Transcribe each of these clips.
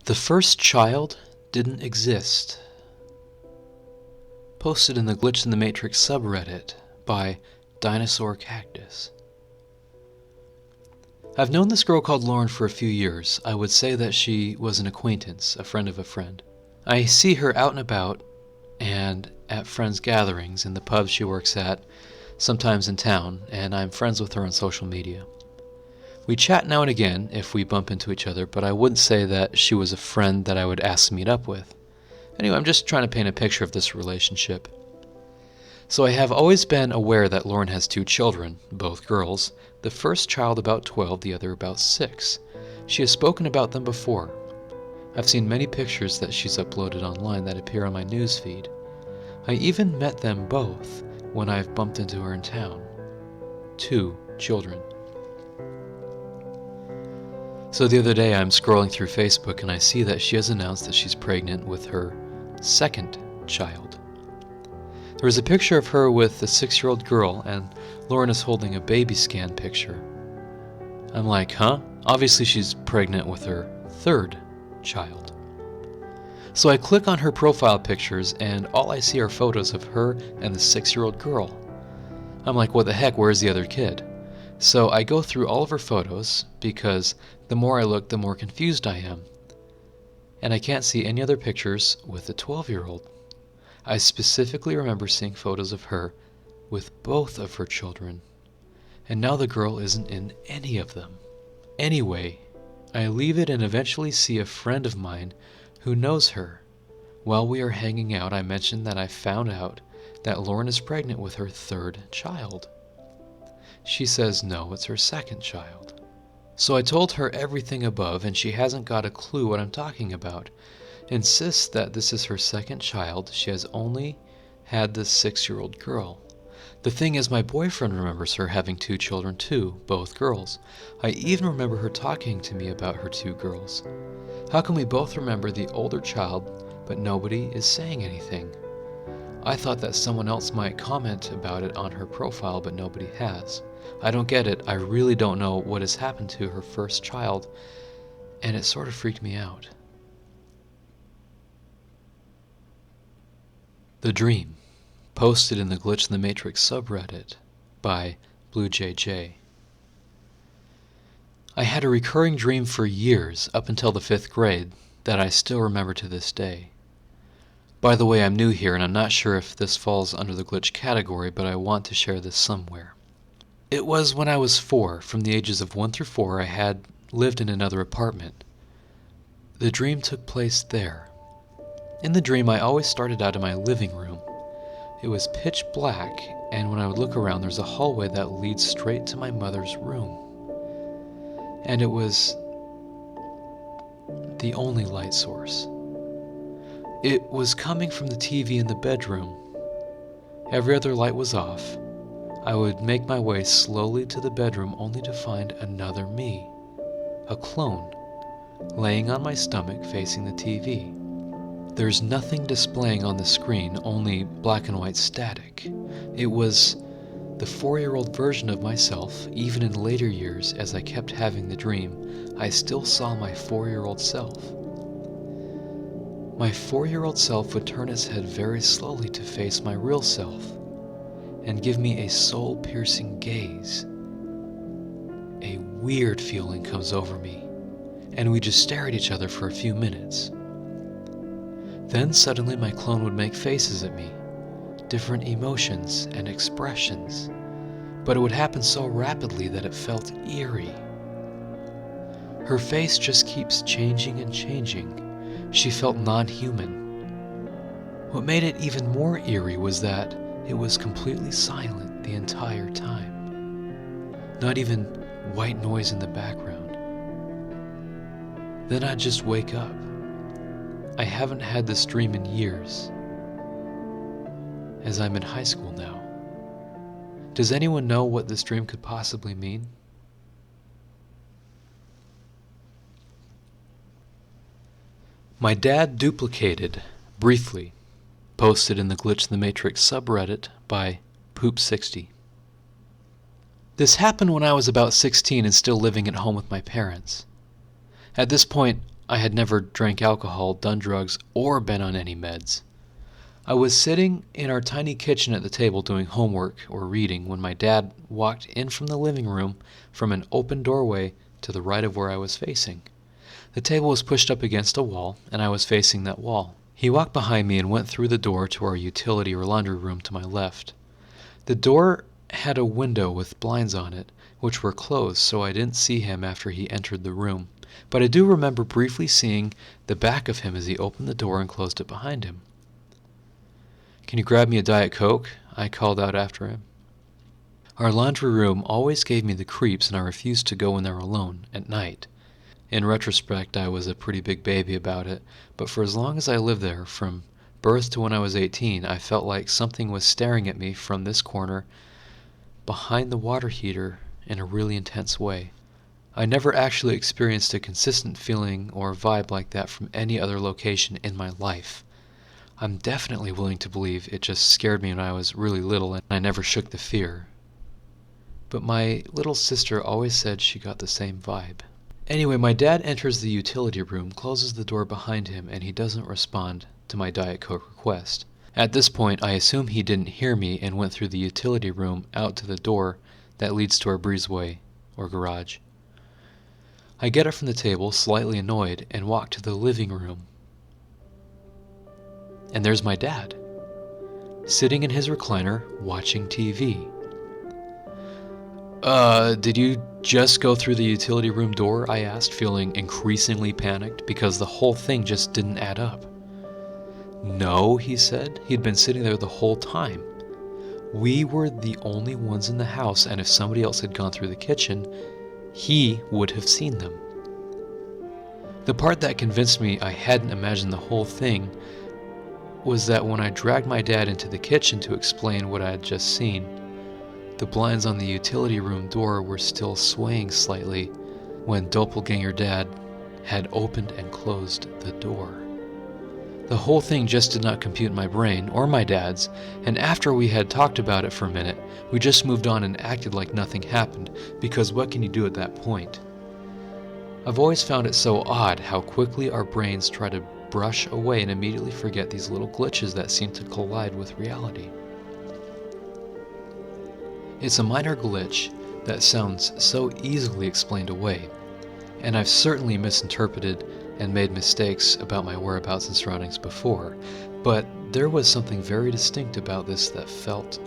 The first child didn't exist. Posted in the Glitch in the Matrix subreddit by Dinosaur Cactus. I've known this girl called Lauren for a few years. I would say that she was an acquaintance, a friend of a friend. I see her out and about and at friends' gatherings in the pub she works at, sometimes in town, and I'm friends with her on social media. We chat now and again if we bump into each other, but I wouldn't say that she was a friend that I would ask to meet up with. Anyway, I'm just trying to paint a picture of this relationship. So I have always been aware that Lauren has 2 children, both girls, the first child about 12, the other about 6. She has spoken about them before. I've seen many pictures that she's uploaded online that appear on my newsfeed. I even met them both when I've bumped into her in town. 2 children. So the other day I'm scrolling through Facebook and I see that she has announced that she's pregnant with her 2nd child. There is a picture of her with a 6-year-old girl and Lauren is holding a baby scan picture. I'm like, huh? Obviously she's pregnant with her 3rd child. So I click on her profile pictures and all I see are photos of her and the 6-year-old girl. I'm like, what the heck, where's the other kid? So I go through all of her photos because the more I look, the more confused I am. And I can't see any other pictures with the 12-year-old. I specifically remember seeing photos of her with both of her children. And now the girl isn't in any of them. Anyway, I leave it and eventually see a friend of mine who knows her. While we are hanging out, I mentioned that I found out that Lauren is pregnant with her 3rd child. She says no, it's her 2nd child. So I told her everything above and she hasn't got a clue what I'm talking about. Insists that this is her 2nd child. She has only had the 6-year-old girl. The thing is, my boyfriend remembers her having 2 children too, both girls. I even remember her talking to me about her 2 girls. How can we both remember the older child, but nobody is saying anything? I thought that someone else might comment about it on her profile, but nobody has. I don't get it. I really don't know what has happened to her 1st child, and it sort of freaked me out. The Dream, posted in the Glitch in the Matrix subreddit by BlueJJ. I had a recurring dream for years, up until the 5th grade, that I still remember to this day. By the way, I'm new here and I'm not sure if this falls under the glitch category, but I want to share this somewhere. It was when I was 4. From the ages of 1 through 4, I had lived in another apartment. The dream took place there. In the dream, I always started out in my living room. It was pitch black, and when I would look around, there's a hallway that leads straight to my mother's room. And it was the only light source. It was coming from the TV in the bedroom. Every other light was off. I would make my way slowly to the bedroom only to find another me, a clone, laying on my stomach facing the TV. There's nothing displaying on the screen, only black and white static. It was the 4-year-old version of myself. Even in later years, as I kept having the dream, I still saw my 4-year-old self. My 4-year-old self would turn his head very slowly to face my real self and give me a soul-piercing gaze. A weird feeling comes over me, and we just stare at each other for a few minutes. Then suddenly my clone would make faces at me, different emotions and expressions, but it would happen so rapidly that it felt eerie. Her face just keeps changing and changing. She felt non-human. What made it even more eerie was that it was completely silent the entire time. Not even white noise in the background. Then I'd just wake up. I haven't had this dream in years, as I'm in high school now. Does anyone know what this dream could possibly mean? My dad duplicated, briefly, posted in the Glitch in the Matrix subreddit by Poop60. This happened when I was about 16 and still living at home with my parents. At this point, I had never drank alcohol, done drugs, or been on any meds. I was sitting in our tiny kitchen at the table doing homework or reading when my dad walked in from the living room from an open doorway to the right of where I was facing. The table was pushed up against a wall, and I was facing that wall. He walked behind me and went through the door to our utility or laundry room to my left. The door had a window with blinds on it, which were closed, so I didn't see him after he entered the room. But I do remember briefly seeing the back of him as he opened the door and closed it behind him. "Can you grab me a Diet Coke?" I called out after him. Our laundry room always gave me the creeps, and I refused to go in there alone at night. In retrospect, I was a pretty big baby about it, but for as long as I lived there, from birth to when I was 18, I felt like something was staring at me from this corner behind the water heater in a really intense way. I never actually experienced a consistent feeling or vibe like that from any other location in my life. I'm definitely willing to believe it just scared me when I was really little and I never shook the fear. But my little sister always said she got the same vibe. Anyway, my dad enters the utility room, closes the door behind him, and he doesn't respond to my Diet Coke request. At this point, I assume he didn't hear me and went through the utility room out to the door that leads to our breezeway, or garage. I get up from the table, slightly annoyed, and walk to the living room. And there's my dad, sitting in his recliner, watching TV. Did you just go through the utility room door?" I asked, feeling increasingly panicked because the whole thing just didn't add up. "No," he said. He'd been sitting there the whole time. We were the only ones in the house, and if somebody else had gone through the kitchen, he would have seen them. The part that convinced me I hadn't imagined the whole thing was that when I dragged my dad into the kitchen to explain what I had just seen, the blinds on the utility room door were still swaying slightly when Doppelganger Dad had opened and closed the door. The whole thing just did not compute in my brain, or my dad's, and after we had talked about it for a minute, we just moved on and acted like nothing happened, because what can you do at that point? I've always found it so odd how quickly our brains try to brush away and immediately forget these little glitches that seem to collide with reality. It's a minor glitch that sounds so easily explained away, and I've certainly misinterpreted and made mistakes about my whereabouts and surroundings before, but there was something very distinct about this that felt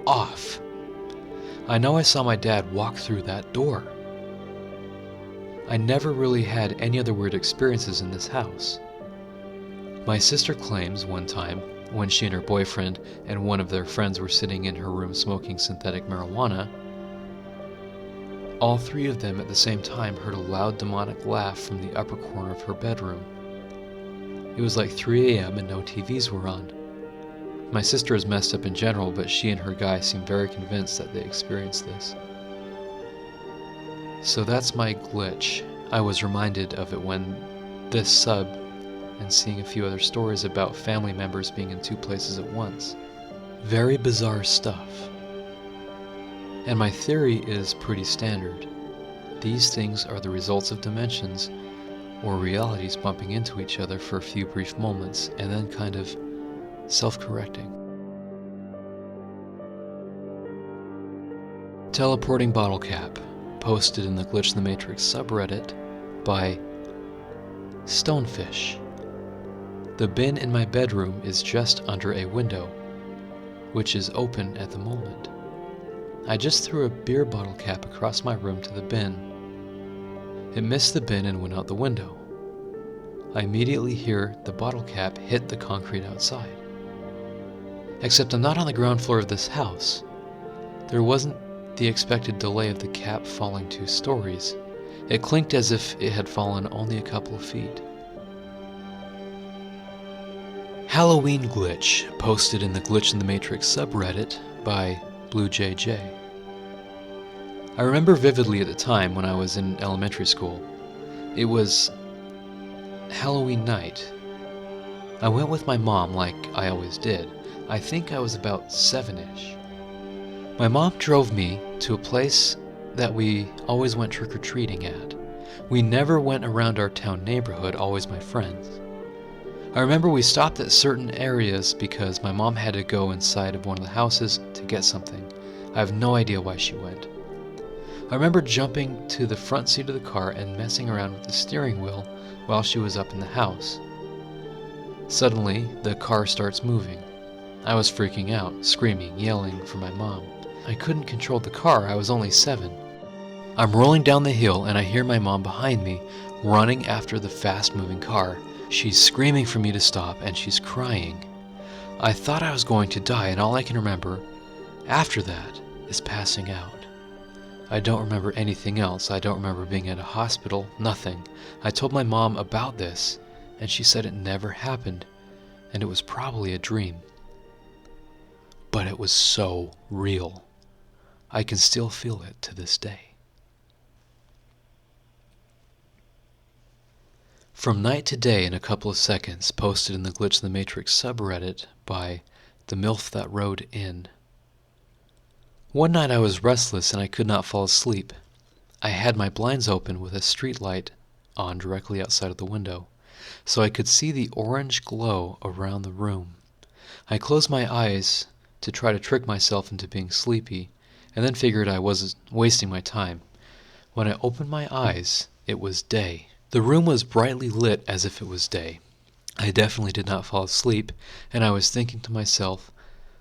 off. I know I saw my dad walk through that door. I never really had any other weird experiences in this house. My sister claims one time, when she and her boyfriend and one of their friends were sitting in her room smoking synthetic marijuana, all three of them at the same time heard a loud demonic laugh from the upper corner of her bedroom. It was like 3 a.m. and no TVs were on. My sister is messed up in general, but she and her guy seem very convinced that they experienced this. So that's my glitch. I was reminded of it when this sub and seeing a few other stories about family members being in two places at once. Very bizarre stuff. And my theory is pretty standard. These things are the results of dimensions or realities bumping into each other for a few brief moments and then kind of self-correcting. Teleporting bottle cap, posted in the Glitch in the Matrix subreddit by Stonefish. The bin in my bedroom is just under a window, which is open at the moment. I just threw a beer bottle cap across my room to the bin. It missed the bin and went out the window. I immediately hear the bottle cap hit the concrete outside. Except I'm not on the ground floor of this house. There wasn't the expected delay of the cap falling 2 stories. It clinked as if it had fallen only a couple of feet. Halloween glitch, posted in the Glitch in the Matrix subreddit by BlueJJ. I remember vividly at the time when I was in elementary school. It was Halloween night. I went with my mom like I always did. I think I was about 7-ish. My mom drove me to a place that we always went trick-or-treating at. We never went around our town neighborhood, always my friends. I remember we stopped at certain areas because my mom had to go inside of one of the houses to get something. I have no idea why she went. I remember jumping to the front seat of the car and messing around with the steering wheel while she was up in the house. Suddenly, the car starts moving. I was freaking out, screaming, yelling for my mom. I couldn't control the car, I was only 7. I'm rolling down the hill and I hear my mom behind me, running after the fast-moving car. She's screaming for me to stop and she's crying. I thought I was going to die, and all I can remember after that is passing out. I don't remember anything else. I don't remember being at a hospital, nothing. I told my mom about this, and she said it never happened, and it was probably a dream. But it was so real. I can still feel it to this day. From Night to Day in a Couple of Seconds, posted in the Glitch in the Matrix subreddit by The MILF That Rode In. One night I was restless and I could not fall asleep. I had my blinds open with a street light on directly outside of the window, so I could see the orange glow around the room. I closed my eyes to try to trick myself into being sleepy, and then figured I wasn't wasting my time. When I opened my eyes, it was day. The room was brightly lit as if it was day. I definitely did not fall asleep, and I was thinking to myself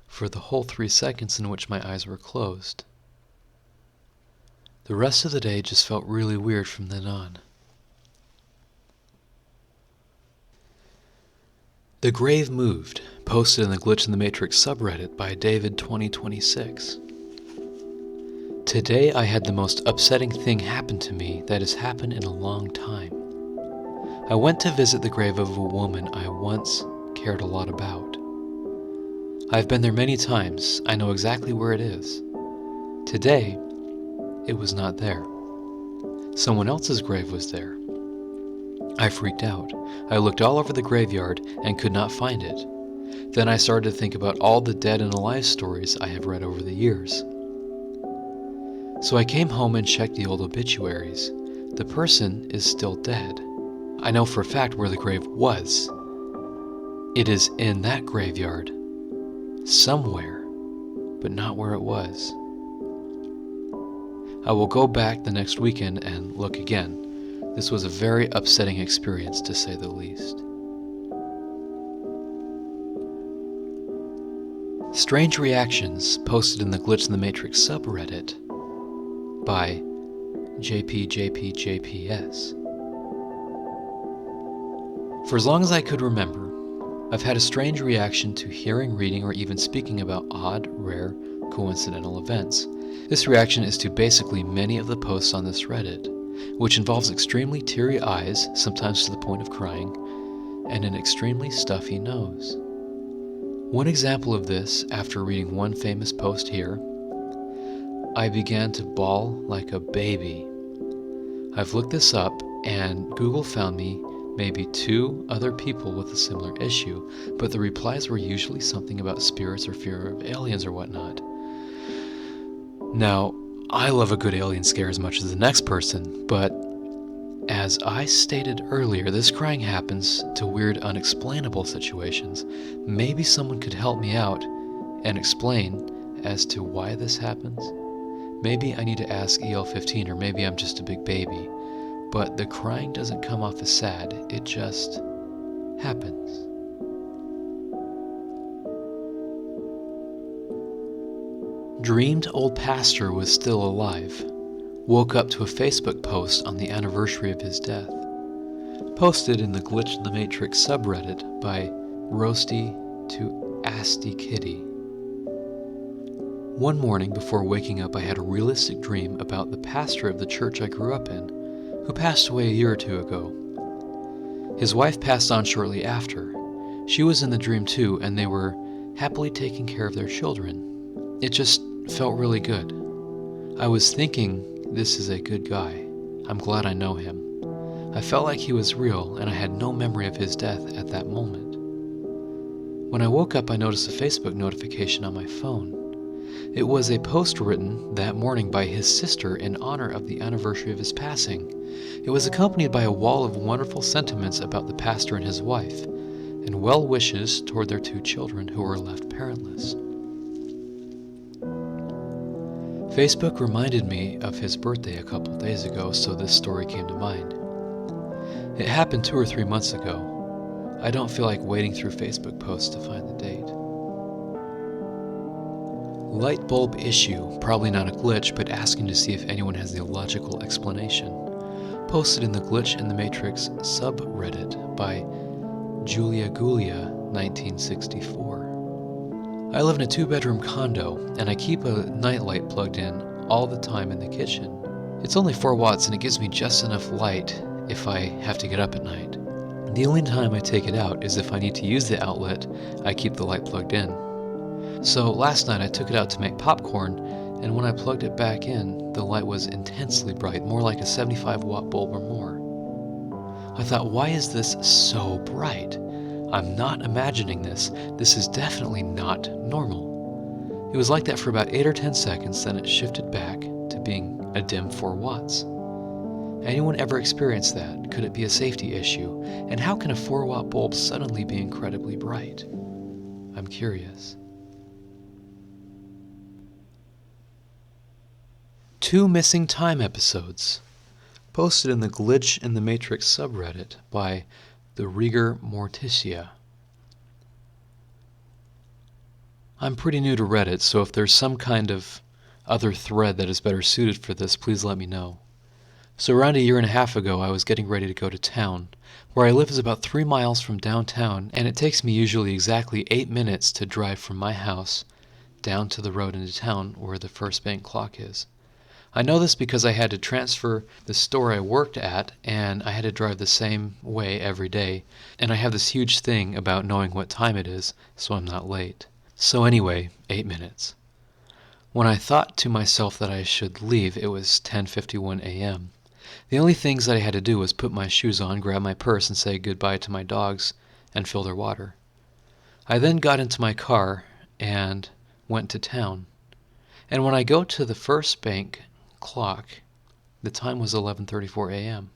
for the whole 3 seconds in which my eyes were closed. The rest of the day just felt really weird from then on. The Grave Moved, posted in the Glitch in the Matrix subreddit by David2026. Today I had the most upsetting thing happen to me that has happened in a long time. I went to visit the grave of a woman I once cared a lot about. I've been there many times. I know exactly where it is. Today, it was not there. Someone else's grave was there. I freaked out. I looked all over the graveyard and could not find it. Then I started to think about all the dead and alive stories I have read over the years. So I came home and checked the old obituaries. The person is still dead. I know for a fact where the grave was. It is in that graveyard. Somewhere, but not where it was. I will go back the next weekend and look again. This was a very upsetting experience, to say the least. Strange Reactions, posted in the Glitch in the Matrix subreddit by JPJPJPS. For as long as I could remember, I've had a strange reaction to hearing, reading, or even speaking about odd, rare, coincidental events. This reaction is to basically many of the posts on this Reddit, which involves extremely teary eyes, sometimes to the point of crying, and an extremely stuffy nose. One example of this, after reading one famous post here, I began to bawl like a baby. I've looked this up, and Google found me maybe 2 other people with a similar issue, but the replies were usually something about spirits or fear of aliens or whatnot. Now, I love a good alien scare as much as the next person, but as I stated earlier, this crying happens to weird, unexplainable situations. Maybe someone could help me out and explain as to why this happens. Maybe I need to ask EL15, or maybe I'm just a big baby. But the crying doesn't come off as sad, it just happens. Dreamed old pastor was still alive. Woke up to a Facebook post on the anniversary of his death. Posted in the Glitch in the Matrix subreddit by Roasty to Asti Kitty. One morning before waking up, I had a realistic dream about the pastor of the church I grew up in, who passed away a year or 2 ago. His wife passed on shortly after. She was in the dream too, and they were happily taking care of their children. It just felt really good. I was thinking, this is a good guy. I'm glad I know him. I felt like he was real, and I had no memory of his death at that moment. When I woke up, I noticed a Facebook notification on my phone. It was a post written that morning by his sister in honor of the anniversary of his passing. It was accompanied by a wall of wonderful sentiments about the pastor and his wife, and well wishes toward their 2 children who were left parentless. Facebook reminded me of his birthday a couple days ago, so this story came to mind. It happened 2 or 3 months ago. I don't feel like wading through Facebook posts to find the date. Light bulb issue, probably not a glitch, but asking to see if anyone has the logical explanation. Posted in the Glitch in the Matrix subreddit by Julia Gulia, 1964. I live in a 2-bedroom condo, and I keep a nightlight plugged in all the time in the kitchen. It's only 4 watts and it gives me just enough light if I have to get up at night. The only time I take it out is if I need to use the outlet. I keep the light plugged in. So last night I took it out to make popcorn, and when I plugged it back in, the light was intensely bright, more like a 75-watt bulb or more. I thought, why is this so bright? I'm not imagining this. This is definitely not normal. It was like that for about 8 or 10 seconds, then it shifted back to being a dim 4 watts. Anyone ever experienced that? Could it be a safety issue? And how can a 4-watt bulb suddenly be incredibly bright? I'm curious. 2 missing time episodes. Posted in the Glitch in the Matrix subreddit by the Rigor Morticia. I'm pretty new to Reddit, so if there's some kind of other thread that is better suited for this, please let me know. So around 1.5 years ago, I was getting ready to go to town. Where I live is about 3 miles from downtown, and it takes me usually exactly 8 minutes to drive from my house down to the road into town where the first bank clock is. I know this because I had to transfer the store I worked at, and I had to drive the same way every day, and I have this huge thing about knowing what time it is, so I'm not late. So anyway, 8 minutes. When I thought to myself that I should leave, it was 10:51 a.m. The only things that I had to do was put my shoes on, grab my purse, and say goodbye to my dogs and fill their water. I then got into my car and went to town. And when I go to the first bank clock, the time was 11:34 a.m.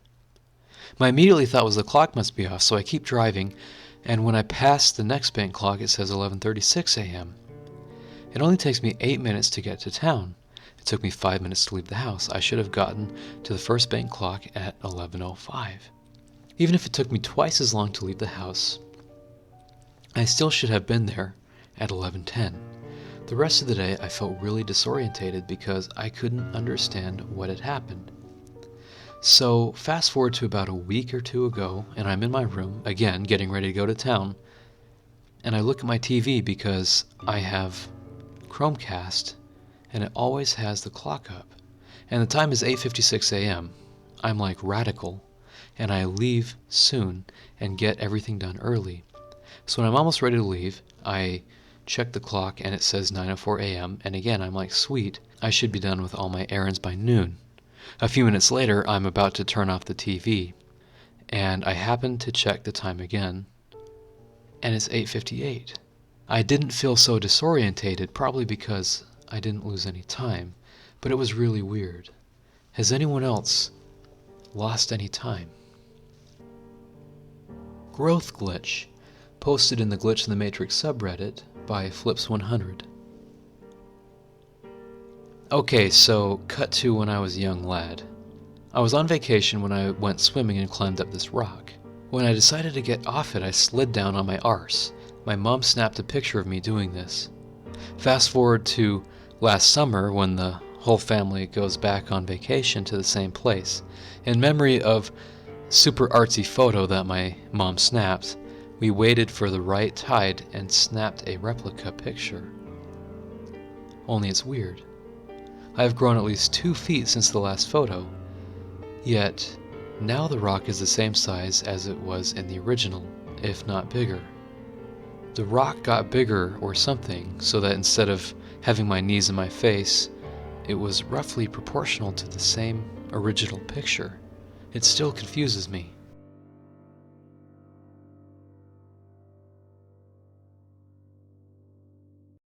My immediately thought was the clock must be off, so I keep driving, and when I pass the next bank clock, it says 11:36 a.m. It only takes me 8 minutes to get to town. It took me 5 minutes to leave the house. I should have gotten to the first bank clock at 11:05. Even if it took me twice as long to leave the house, I still should have been there at 11:10. The rest of the day I felt really disorientated because I couldn't understand what had happened. So fast forward to about a week or 2 ago, and I'm in my room, again getting ready to go to town, and I look at my TV because I have Chromecast, and it always has the clock up. And the time is 8:56 a.m. I'm like radical, and I leave soon and get everything done early. So when I'm almost ready to leave, I check the clock and it says 9:04 a.m. And again, I'm like, sweet, I should be done with all my errands by noon. A few minutes later, I'm about to turn off the TV, and I happen to check the time again, and it's 8:58. I didn't feel so disorientated, probably because I didn't lose any time, but it was really weird. Has anyone else lost any time? Growth glitch, posted in the Glitch in the Matrix subreddit by Flips100. Okay, so cut to when I was a young lad. I was on vacation when I went swimming and climbed up this rock. When I decided to get off it, I slid down on my arse. My mom snapped a picture of me doing this. Fast forward to last summer when the whole family goes back on vacation to the same place. In memory of super artsy photo that my mom snapped, we waited for the right tide and snapped a replica picture. Only it's weird. I have grown at least 2 feet since the last photo, yet now the rock is the same size as it was in the original, if not bigger. The rock got bigger or something, so that instead of having my knees in my face, it was roughly proportional to the same original picture. It still confuses me.